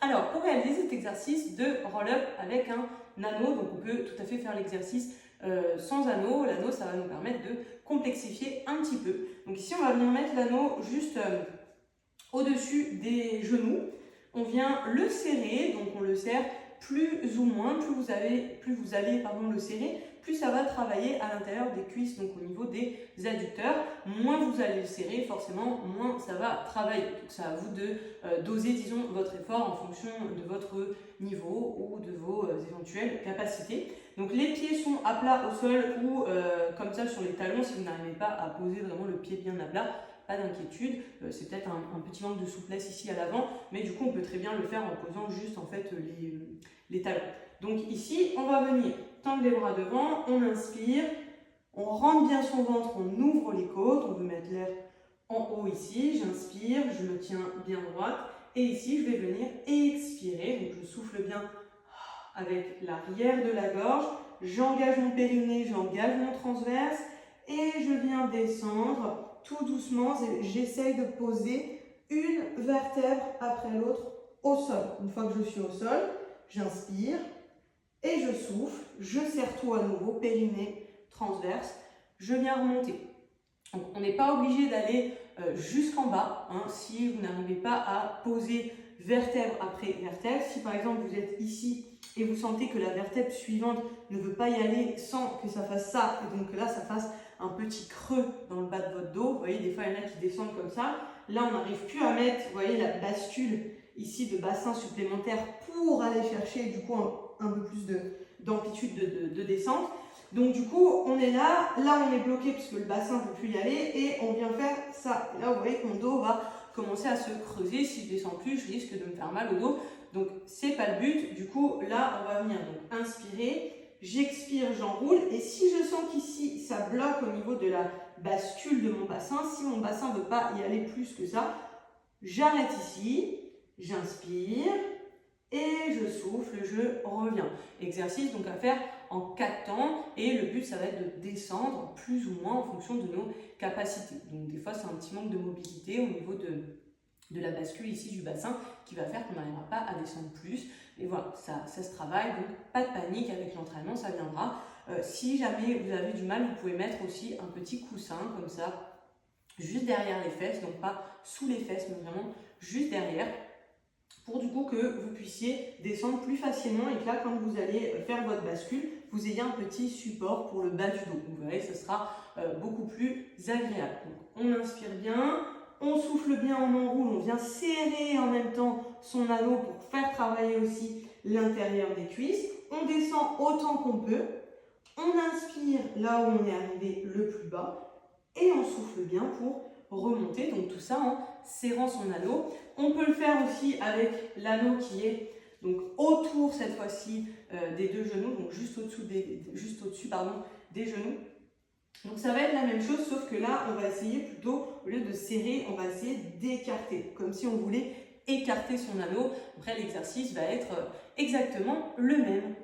Alors, pour réaliser cet exercice de roll-up avec un anneau, donc on peut tout à fait faire l'exercice sans anneau. L'anneau, ça va nous permettre de complexifier un petit peu. Donc ici, on va venir mettre l'anneau juste au-dessus des genoux. On vient le serrer, donc on le serre plus ou moins, plus vous allez le serrer, plus ça va travailler à l'intérieur des cuisses, donc au niveau des adducteurs. Moins vous allez le serrer, forcément, moins ça va travailler. Donc c'est à vous de doser, disons, votre effort en fonction de votre niveau ou de vos éventuelles capacités. Donc les pieds sont à plat au sol ou comme ça sur les talons si vous n'arrivez pas à poser vraiment le pied bien à plat. Pas d'inquiétude, c'est peut-être un petit manque de souplesse ici à l'avant, mais du coup on peut très bien le faire en posant juste en fait les talons. Donc ici on va venir tendre les bras devant, on inspire, on rentre bien son ventre, on ouvre les côtes, on veut mettre l'air en haut ici, j'inspire, je me tiens bien droite, et ici je vais venir expirer, donc je souffle bien avec l'arrière de la gorge, j'engage mon périnée, j'engage mon transverse, et je viens descendre tout doucement, j'essaye de poser une vertèbre après l'autre au sol. Une fois que je suis au sol, j'inspire et je souffle, je serre tout à nouveau, périnée, transverse, je viens remonter. Donc, on n'est pas obligé d'aller jusqu'en bas, hein, si vous n'arrivez pas à poser vertèbre après vertèbre. Si par exemple vous êtes ici et vous sentez que la vertèbre suivante ne veut pas y aller sans que ça fasse ça, et donc là ça fasse un petit creux dans le bas de votre dos. Vous voyez, des fois il y en a qui descendent comme ça. Là on n'arrive plus à mettre, vous voyez, la bascule ici de bassin supplémentaire pour aller chercher du coup un peu plus d'amplitude de descente. Donc du coup on est là on est bloqué puisque le bassin ne peut plus y aller et on vient faire ça. Et là vous voyez que mon dos va commencer à se creuser. Si je descends plus, je risque de me faire mal au dos. Donc c'est pas le but. Du coup là on va venir donc inspirer. J'expire, j'enroule et si je sens qu'ici ça bloque au niveau de la bascule de mon bassin, si mon bassin ne veut pas y aller plus que ça, j'arrête ici, j'inspire et je souffle, je reviens. Exercice donc à faire en 4 temps et le but ça va être de descendre plus ou moins en fonction de nos capacités. Donc des fois c'est un petit manque de mobilité au niveau de la bascule ici du bassin qui va faire qu'on n'arrivera pas à descendre plus. Et voilà, ça se travaille, donc pas de panique avec l'entraînement, ça viendra. Si jamais vous avez du mal, vous pouvez mettre aussi un petit coussin comme ça, juste derrière les fesses, donc pas sous les fesses, mais vraiment juste derrière, pour du coup que vous puissiez descendre plus facilement et que là, quand vous allez faire votre bascule, vous ayez un petit support pour le bas du dos. Vous verrez, ce sera beaucoup plus agréable. Donc, on inspire bien. On souffle bien, on enroule, on vient serrer en même temps son anneau pour faire travailler aussi l'intérieur des cuisses. On descend autant qu'on peut. On inspire là où on est arrivé le plus bas. Et on souffle bien pour remonter. Donc tout ça en serrant son anneau. On peut le faire aussi avec l'anneau qui est donc autour cette fois-ci des deux genoux, donc juste au-dessus des genoux. Donc ça va être la même chose, sauf que là, on va essayer plutôt, au lieu de serrer, on va essayer d'écarter, comme si on voulait écarter son anneau. Après, l'exercice va être exactement le même.